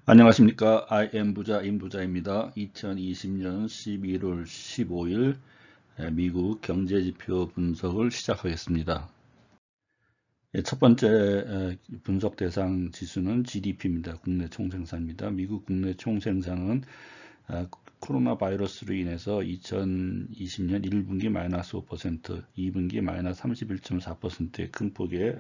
안녕하십니까. IM 부자 임부자입니다. 2020년 11월 15일 미국 경제지표 분석을 시작하겠습니다. 첫 번째 분석 대상 지수는 GDP입니다. 국내 총생산입니다. 미국 국내 총생산은 코로나 바이러스로 인해서 2020년 1분기 마이너스 5%, 2분기 마이너스 31.4%의 큰 폭의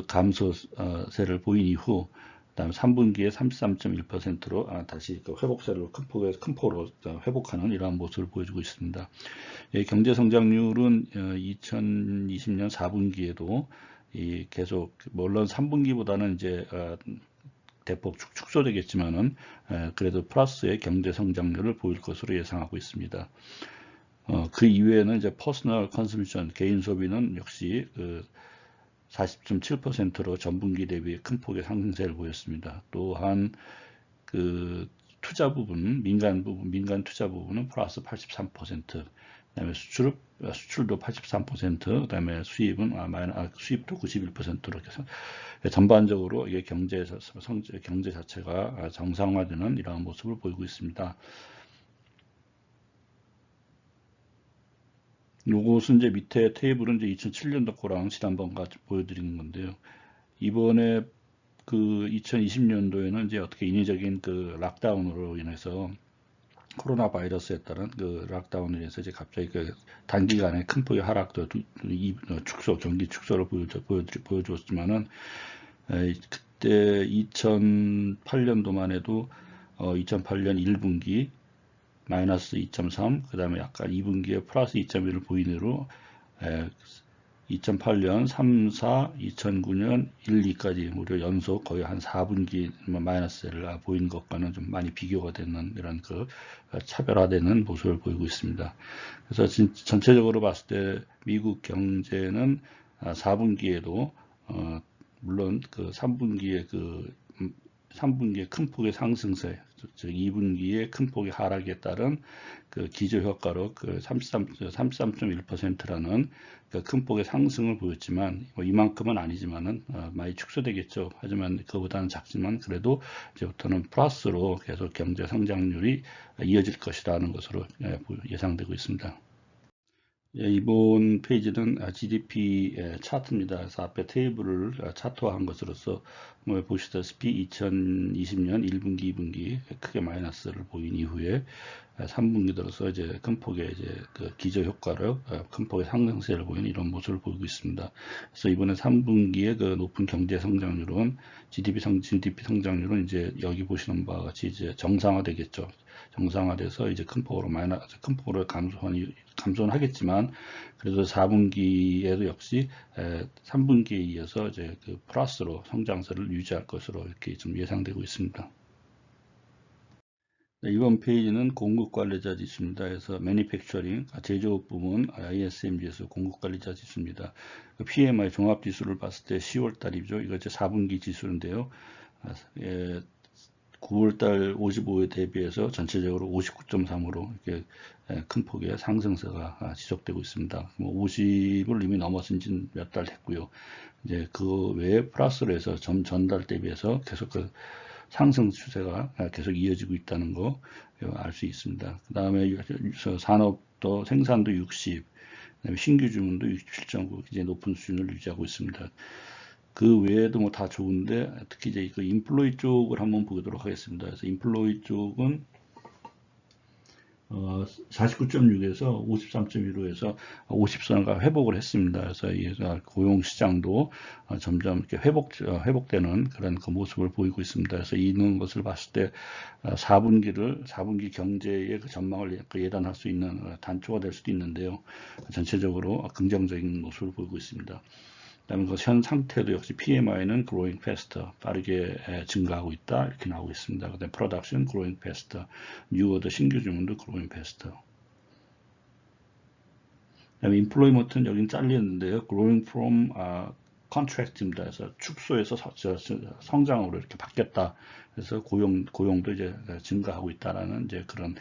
감소세를 보인 이후 그다음 3분기에 33.1%로 다시 그 회복세를 큰 폭으로 회복하는 이러한 모습을 보여주고 있습니다. 경제 성장률은 2020년 4분기에도 계속 물론 3분기보다는 이제 대폭 축소되겠지만은 그래도 플러스의 경제 성장률을 보일 것으로 예상하고 있습니다. 그 이외에는 이제 퍼스널 컨섬션 개인 소비는 역시 40.7%로 전분기 대비 큰 폭의 상승세를 보였습니다. 또한 그 투자 부분, 민간 투자 부분은 플러스 83%, 그다음에 수출도 83%, 그다음에 수입도 91%로 해서 전반적으로 이게 경제 자체가 정상화되는 이러한 모습을 보이고 있습니다. 요것은 이제 밑에 테이블은 이제 2007년도 거랑 지난번 같이 보여드리는 건데요. 이번에 그 2020년도에는 이제 어떻게 인위적인 그 락다운으로 인해서 코로나 바이러스에 따른 그 락다운으로 인해서 이제 갑자기 그 단기간에 큰 폭의 하락도 경기 축소를 보여주었지만은 그때 2008년도만 해도 2008년 1분기 마이너스 2.3, 그 다음에 약간 2분기에 플러스 2.1을 보이므로 2008년 3, 4, 2009년 1, 2까지 무려 연속 거의 한 4분기 마이너스를 보이는 것과는 좀 많이 비교가 되는 이런 그 차별화되는 모습을 보이고 있습니다. 그래서 전체적으로 봤을 때 미국 경제는 4분기에도 물론 그 3분기에 큰 폭의 상승세, 즉 2분기에 큰 폭의 하락에 따른 그 기저 효과로 그 33.1%라는 그 큰 폭의 상승을 보였지만 이만큼은 아니지만은 많이 축소되겠죠. 하지만 그보다는 작지만 그래도 이제부터는 플러스로 계속 경제 성장률이 이어질 것이라는 것으로 예상되고 있습니다. 이번 페이지는 GDP 차트입니다. 그래서 앞에 테이블을 차트화한 것으로서 보시다시피 2020년 1분기, 2분기 크게 마이너스를 보인 이후에 3분기 들어서 이제 큰 폭의 이제 그 기저 효과로 큰 폭의 상승세를 보이는 이런 모습을 보이고 있습니다. 그래서 이번에 3분기의 그 높은 경제 성장률은 GDP 성장률은 이제 여기 보시는 바와 같이 이제 정상화되겠죠. 정상화돼서 이제 큰 폭으로 감소는 하겠지만 그래도 4분기에도 역시 3분기에 이어서 이제 그 플러스로 성장세를 유지할 것으로 이렇게 좀 예상되고 있습니다. 이번 페이지는 공급관리자 지수입니다. 그래서 Manufacturing, 제조업 부문 ISM 지수 공급관리자 지수입니다. PMI 종합지수를 봤을 때 10월 달이죠. 이거 이제 4분기 지수인데요. 9월달 55에 대비해서 전체적으로 59.3으로 이렇게 큰 폭의 상승세가 지속되고 있습니다. 50을 이미 넘어선 지 몇 달 됐고요. 이제 그 외에 플러스로 해서 전달 대비해서 계속 그 상승 추세가 계속 이어지고 있다는 거 알 수 있습니다. 그 다음에 산업도 생산도 60, 그다음에 신규 주문도 67.9 이제 높은 수준을 유지하고 있습니다. 그 외에도 뭐 다 좋은데 특히 이제 그 인플로이 쪽을 한번 보도록 하겠습니다. 그래서 인플로이 쪽은 49.6에서 53.1호에서 50선을 회복을 했습니다. 그래서 이 고용 시장도 점점 이렇게 회복되는 그런 그 모습을 보이고 있습니다. 그래서 이런 것을 봤을 때 4분기 경제의 그 전망을 예단할 수 있는 단초가 될 수도 있는데요. 전체적으로 긍정적인 모습을 보이고 있습니다. 그다음에 그 현 상태도 역시 PMI는 growing faster, 빠르게 증가하고 있다 이렇게 나오고 있습니다. 그다음에 production growing faster, new order 신규 주문도 growing faster. 그다음에 employment는 여긴 잘렸는데요. growing from contract입니다. 그래서 축소에서 성장으로 이렇게 바뀌었다. 그래서 고용도 이제 증가하고 있다라는 이제 그런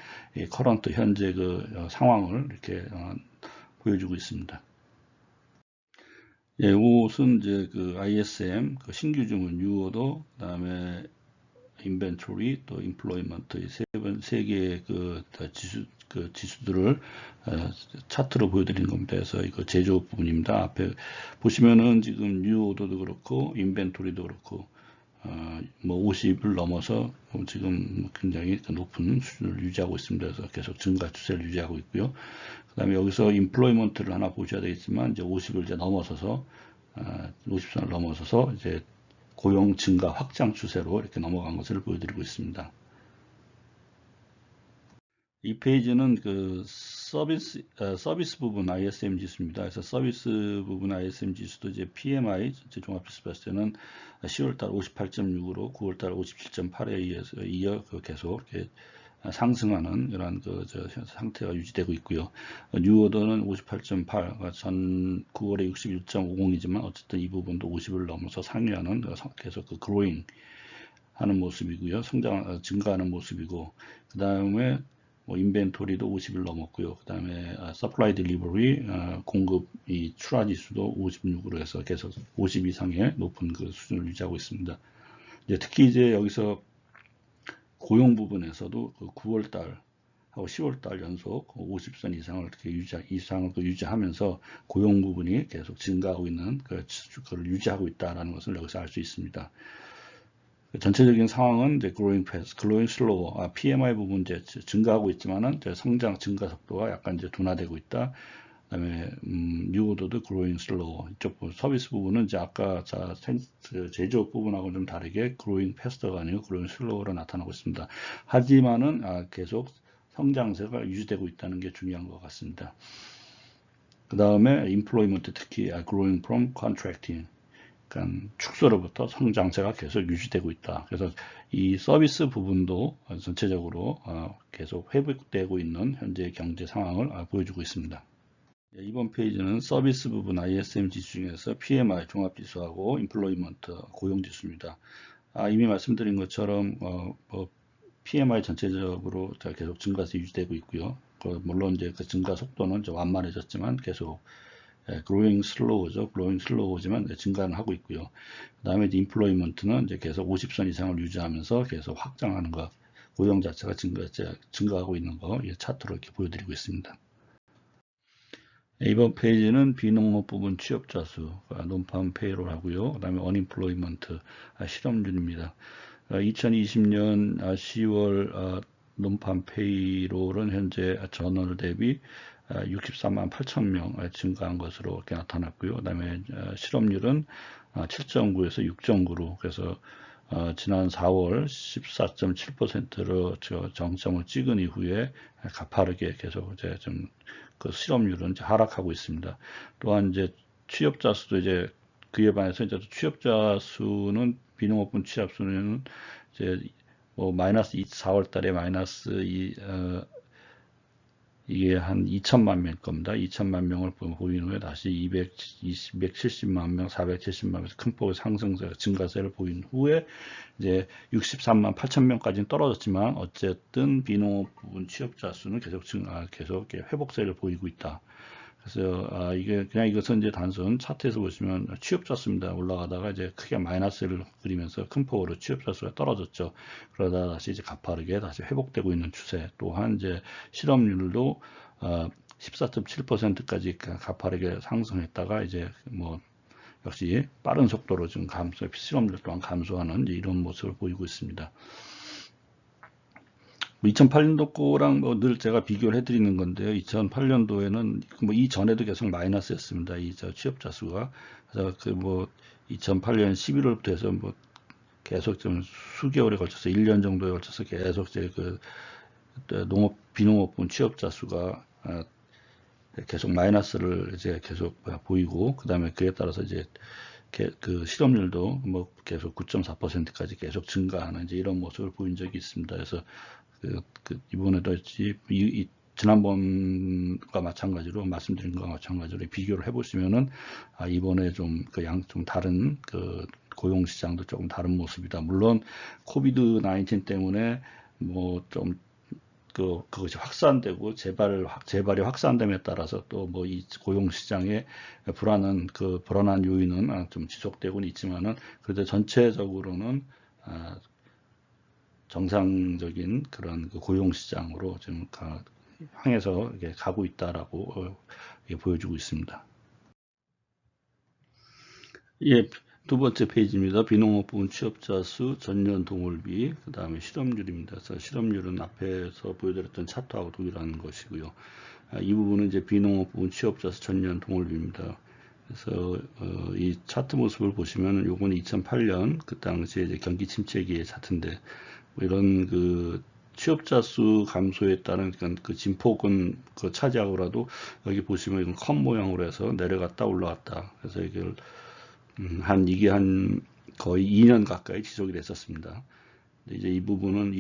커런트 현재 그 상황을 이렇게 보여주고 있습니다. 예, 이것은 이제 그 ISM, 그 신규 주문 유어도, 그다음에 인벤토리, 또 임플로이먼트 세 개의 지수들을 차트로 보여드리는 겁니다. 그래서 이거 제조 부분입니다. 앞에 보시면은 지금 뉴 오더도 그렇고 인벤토리도 그렇고 뭐 50을 넘어서 지금 굉장히 높은 수준을 유지하고 있습니다. 그래서 계속 증가 추세를 유지하고 있고요. 그 다음에 여기서 인플로이먼트를 하나 보셔야 되겠지만 이제 50을 이제 넘어서서 50선을 넘어서서 이제 고용 증가 확장 추세로 이렇게 넘어간 것을 보여드리고 있습니다. 이 페이지는 그 서비스 부분 ISM 지수입니다. 그래서 서비스 부분 ISM 지수도 이제 PMI 전체 종합지수 봤을 때는 10월달 58.6으로 9월달 57.8에 이어 계속 이렇게 상승하는 이런 상태가 유지되고 있고요. 뉴오더는 58.8, 전 9월에 61.50이지만 어쨌든 이 부분도 50을 넘어서 상회하는 계속 그로잉 하는 모습이고요. 증가하는 모습이고, 그 다음에 인벤토리도 50을 넘었고요. 그 다음에 서플라이 딜리버리 공급 이 출하 지수도 56으로 해서 계속 50 이상의 높은 그 수준을 유지하고 있습니다. 특히 이제 여기서 고용 부분에서도 9월달 하고 10월달 연속 50선 이상을 이렇게 유지하면서 고용 부분이 계속 증가하고 있는 그걸 유지하고 있다라는 것을 여기서 알 수 있습니다. 전체적인 상황은 이제 growing slow, PMI 부분 이제 증가하고 있지만은 이제 증가 속도가 약간 이제 둔화되고 있다. 그다음에 new order도 growing slow. 이쪽 서비스 부분은 이제 아까 제조업 부분하고는 좀 다르게 growing faster가 아니고 growing slow로 나타나고 있습니다. 하지만은 계속 성장세가 유지되고 있다는 게 중요한 것 같습니다. 그 다음에 employment 특히 growing from contracting. 그러니까 축소로부터 성장세가 계속 유지되고 있다. 그래서 이 서비스 부분도 전체적으로 계속 회복되고 있는 현재 경제 상황을 보여주고 있습니다. 이번 페이지는 서비스 부분 ISM 지수 중에서 PMI 종합지수하고 인플로이먼트 고용지수입니다. 이미 말씀드린 것처럼 PMI 전체적으로 계속 증가세 유지되고 있고요. 물론 이제 그 증가 속도는 좀 완만해졌지만 계속 growing slow죠. growing slow지만 증가는 하고 있고요. 그 다음에 인플로이먼트는 이제 계속 50선 이상을 유지하면서 계속 확장하는 것, 고용 자체가 증가하고 있는 거, 이 차트로 이렇게 보여드리고 있습니다. 이번 페이지는 비농업 부분 취업자 수, 논판 페이롤 하고요. 그 다음에 unemployment, 실업률입니다. 2020년 10월 논판 페이롤은 현재 전월 대비 63만 8천 명 증가한 것으로 이렇게 나타났고요. 그 다음에 실업률은 7.9에서 6.9로 그래서 지난 4월 14.7%로 정점을 찍은 이후에 가파르게 계속 이제 좀 그 실업률은 이제 하락하고 있습니다. 또한 이제 취업자 수도 이제 그에 반해서 이제 취업자 수는 비농업분 취업 수는 이제 마이너스 4월 달에 마이너스 이게 한 2천만 명일 겁니다. 2천만 명을 보인 후에 다시 270만 명, 470만 명에서 큰 폭의 상승세, 증가세를 보인 후에 이제 63만 8천 명까지는 떨어졌지만 어쨌든 비농업 부분 취업자 수는 계속 회복세를 보이고 있다. 그래서 이것은 이제 단순 차트에서 보시면 취업자 수입니다. 올라가다가 이제 크게 마이너스를 그리면서 큰 폭으로 취업자 수가 떨어졌죠. 그러다 다시 이제 가파르게 다시 회복되고 있는 추세. 또한 이제 실업률도 14.7%까지 가파르게 상승했다가 이제 역시 빠른 속도로 지금 실업률 또한 감소하는 이런 모습을 보이고 있습니다. 2008년도 거랑 늘 제가 비교를 해드리는 건데요. 2008년도에는 이전에도 계속 마이너스였습니다. 이 취업자 수가. 그래서 2008년 11월부터 해서 계속 좀 수개월에 걸쳐서 1년 정도에 걸쳐서 계속 이제 비농업분 취업자 수가 계속 마이너스를 이제 계속 보이고, 그 다음에 그에 따라서 이제 그 실업률도 계속 9.4%까지 계속 증가하는 이제 이런 모습을 보인 적이 있습니다. 그래서 이번에도 지난번과 마찬가지로 말씀드린 것과 마찬가지로 비교를 해보시면은 이번에 좀 다른 고용 시장도 조금 다른 모습이다. 물론 코비드 19 때문에 그것이 확산되고 재발이 확산됨에 따라서 또 이 고용 시장의 불안한 요인은 좀 지속되고는 있지만은 그래도 전체적으로는 정상적인 그런 그 고용 시장으로 지금 향해서 이렇게 가고 있다라고 보여주고 있습니다. 예, 두 번째 페이지입니다. 비농업 부분 취업자 수, 전년 동월비, 그 다음에 실업률입니다. 그래서 실업률은 앞에서 보여드렸던 차트하고 동일한 것이고요. 이 부분은 이제 비농업 부분 취업자 수 전년 동월비입니다. 그래서 이 차트 모습을 보시면 요건 2008년 그 당시에 이제 경기 침체기의 차트인데 뭐 이런 그 취업자 수 감소에 따른 그 진폭은 그 차지하고라도 여기 보시면 이건 컵 모양으로 해서 내려갔다 올라갔다. 그래서 이걸 이게 한 거의 2년 가까이 지속이 됐었습니다. 이제 이 부분은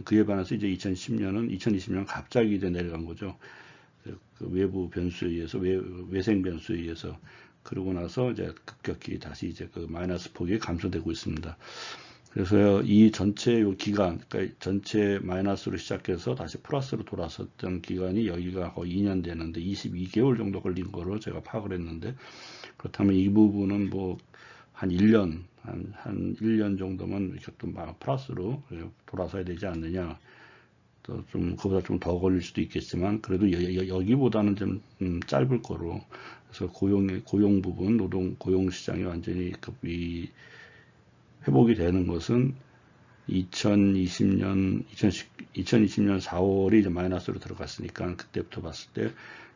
그에 반해서 이제 2020년 갑자기 이제 내려간 거죠. 그 외부 변수에 의해서, 외생 변수에 의해서. 그러고 나서 이제 급격히 다시 이제 그 마이너스 폭이 감소되고 있습니다. 그래서 이 전체 요 기간, 그러니까 전체 마이너스로 시작해서 다시 플러스로 돌아섰던 기간이 여기가 거의 2년 되는데 22개월 정도 걸린 거로 제가 파악을 했는데, 그렇다면 이 부분은 뭐 한 1년, 한 1년 정도면 이렇게 또 플러스로 돌아서야 되지 않느냐. 또 좀 그보다 좀 더 걸릴 수도 있겠지만 그래도 여기보다는 좀 짧을 거로. 그래서 고용 부분, 고용 시장이 완전히 회복이 되는 것은 2020년 4월이 이제 마이너스로 들어갔으니까 그때부터 봤을 때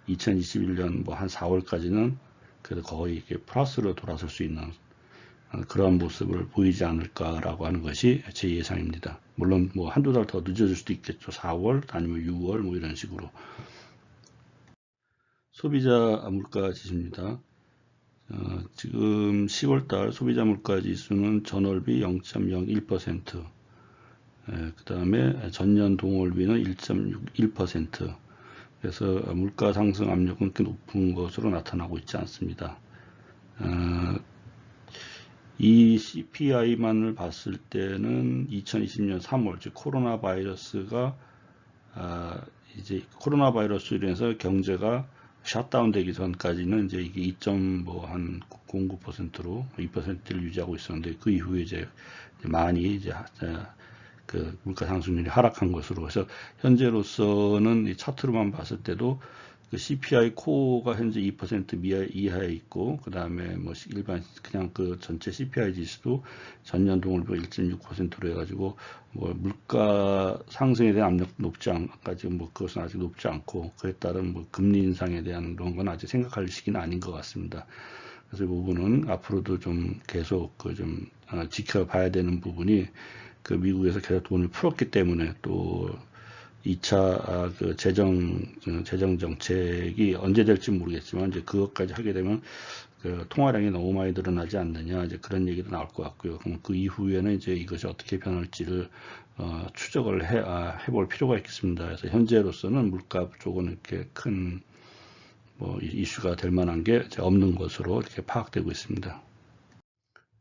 2021년 뭐 한 4월까지는 그래도 거의 이렇게 플러스로 돌아설 수 있는 그러한 모습을 보이지 않을까라고 하는 것이 제 예상입니다. 물론 뭐 한두 달 더 늦어질 수도 있겠죠. 4월 아니면 6월 뭐 이런 식으로. 소비자 물가 지수입니다. 지금 10월달 소비자 물가 지수는 전월비 0.01%, 그 다음에 전년 동월비는 1.61%. 그래서 물가 상승 압력은 꽤 높은 것으로 나타나고 있지 않습니다. 이 CPI만을 봤을 때는 2020년 3월, 즉 코로나 바이러스가 이제 코로나 바이러스로 인해서 경제가 셧다운 되기 전까지는 이제 이게 2.09%로 2%를 유지하고 있었는데 그 이후에 이제 많이 이제 그 물가 상승률이 하락한 것으로 해서 현재로서는 이 차트로만 봤을 때도 그 CPI 코어가 현재 2% 이하에 있고, 그 다음에 뭐 일반 그냥 그 전체 CPI 지수도 전년 동월비 1.6%로 해가지고 뭐 물가 상승에 대한 압력도 높지 않까지 뭐 그것은 아직 높지 않고, 그에 따른 뭐 금리 인상에 대한 그런 건 아직 생각할 시기는 아닌 것 같습니다. 그래서 이 부분은 앞으로도 좀 계속 좀 지켜봐야 되는 부분이, 그 미국에서 계속 돈을 풀었기 때문에 또 2차 그 재정 정책이 언제 될지 모르겠지만 이제 그것까지 하게 되면 그 통화량이 너무 많이 늘어나지 않느냐, 이제 그런 얘기도 나올 것 같고요. 그럼 그 이후에는 이제 이것이 어떻게 변할지를 추적을 해볼 필요가 있겠습니다. 그래서 현재로서는 물가 쪽은 이렇게 큰 뭐 이슈가 될 만한 게 없는 것으로 이렇게 파악되고 있습니다.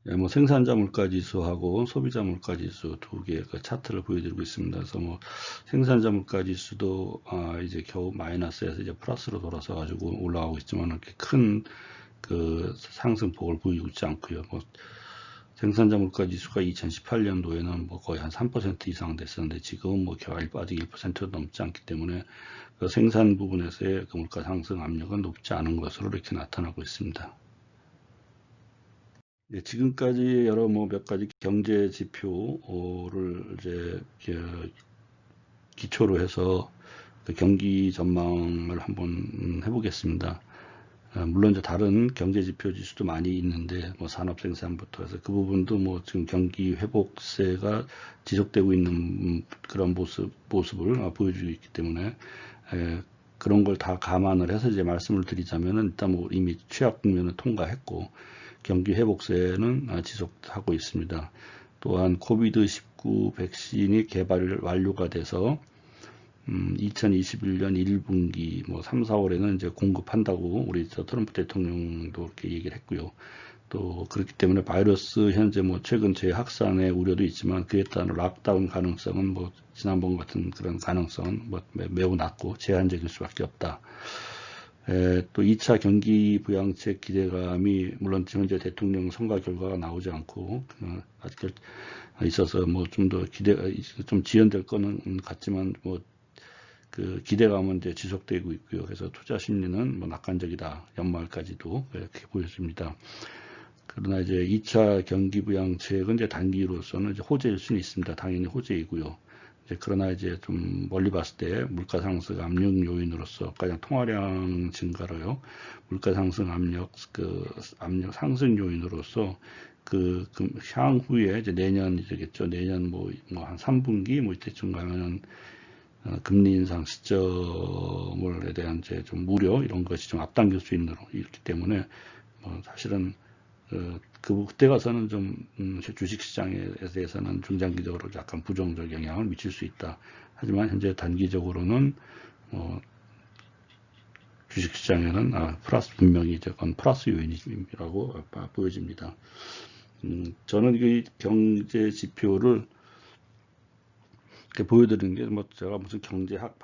예, 뭐 생산자 물가 지수하고 소비자 물가 지수 두 개의 그 차트를 보여드리고 있습니다. 그래서 뭐 생산자 물가 지수도 이제 겨우 마이너스에서 이제 플러스로 돌아서 가지고 올라가고 있지만 이렇게 큰 그 상승폭을 보이고 있지 않고요. 뭐 생산자 물가 지수가 2018년도에는 뭐 거의 한 3% 이상 됐었는데 지금은 뭐 겨우 아직 1%도 넘지 않기 때문에 그 생산 부분에서의 그 물가 상승 압력은 높지 않은 것으로 이렇게 나타나고 있습니다. 예, 지금까지 여러 뭐 몇 가지 경제 지표를 이제 기초로 해서 그 경기 전망을 한번 해보겠습니다. 물론 이제 다른 경제 지표 지수도 많이 있는데 뭐 산업 생산부터 해서 그 부분도 뭐 지금 경기 회복세가 지속되고 있는 그런 모습을 보여주고 있기 때문에 그런 걸 다 감안을 해서 이제 말씀을 드리자면은 일단 뭐 이미 취약 국면을 통과했고 경기 회복세는 지속하고 있습니다. 또한 코비드-19 백신이 개발 완료가 돼서 2021년 1분기 뭐 3, 4월에는 이제 공급한다고 우리 트럼프 대통령도 이렇게 얘기를 했고요. 또 그렇기 때문에 바이러스 현재 뭐 최근 재확산의 우려도 있지만 그에 따른 락다운 가능성은 뭐 지난번 같은 그런 가능성은 뭐 매우 낮고 제한적일 수밖에 없다. 또 2차 경기 부양책 기대감이 물론 현재 대통령 선거 결과가 나오지 않고 아직 있어서 뭐 좀 더 좀 지연될 거는 같지만 뭐 그 기대감은 이제 지속되고 있고요. 그래서 투자 심리는 뭐 낙관적이다. 연말까지도 이렇게 보여집니다. 그러나 이제 2차 경기 부양책은 이제 단기로서는 이제 호재일 수는 있습니다. 당연히 호재이고요. 그러나 이제 좀 멀리 봤을 때 물가 상승 압력 요인으로서 가장 통화량 증가로요. 물가 상승 압력 상승 요인으로서 향후에 이제 내년이겠죠. 내년 뭐 한 3분기 뭐 이때쯤 가면은 금리 인상 시점에 대한 이제 좀 우려 이런 것이 좀 앞당길 수 있기 때문에 사실은 그때 가서는 좀 주식시장에 대해서는 중장기적으로 약간 부정적 영향을 미칠 수 있다. 하지만 현재 단기적으로는 주식시장에는 분명히 그건 플러스 요인이라고 보여집니다. 저는 이 경제 지표를 이렇게 보여드리는 게 제가 무슨 경제학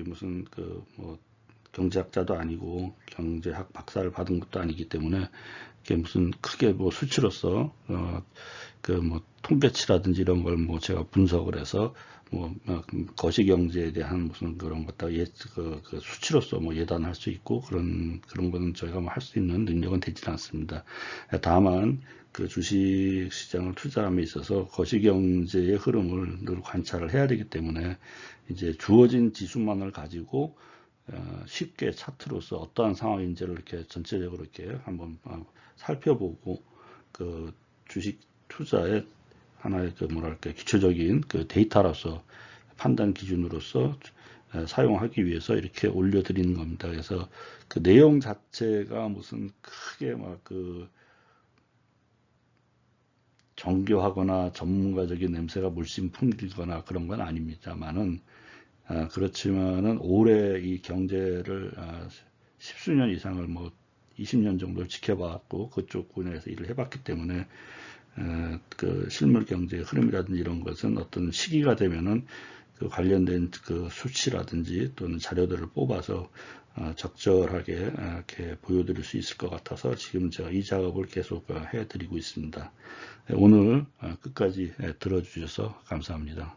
무슨 경제학자도 아니고 경제학 박사를 받은 것도 아니기 때문에 이게 무슨 크게 수치로서 통계치라든지 이런 걸 제가 분석을 해서 거시경제에 대한 무슨 그런 것다 수치로서 예단할 수 있고 그런 거는 저희가 할 수 있는 능력은 되지 않습니다. 다만 그 주식 시장을 투자함에 있어서 거시경제의 흐름을 늘 관찰을 해야 되기 때문에 이제 주어진 지수만을 가지고 쉽게 차트로서 어떠한 상황인지를 이렇게 전체적으로 이렇게 한번 살펴보고 그 주식 투자의 하나의 기초적인 데이터로서 판단 기준으로서 사용하기 위해서 이렇게 올려드리는 겁니다. 그래서 그 내용 자체가 무슨 크게 정교하거나 전문가적인 냄새가 물씬 풍기거나 그런 건 아닙니다만은 그렇지만은 올해 이 경제를 10수년 이상을 20년 정도를 지켜봤고 그쪽 분야에서 일을 해봤기 때문에 그 실물 경제의 흐름이라든지 이런 것은 어떤 시기가 되면은 그 관련된 그 수치라든지 또는 자료들을 뽑아서 적절하게 이렇게 보여드릴 수 있을 것 같아서 지금 제가 이 작업을 계속 해드리고 있습니다. 오늘 끝까지 들어주셔서 감사합니다.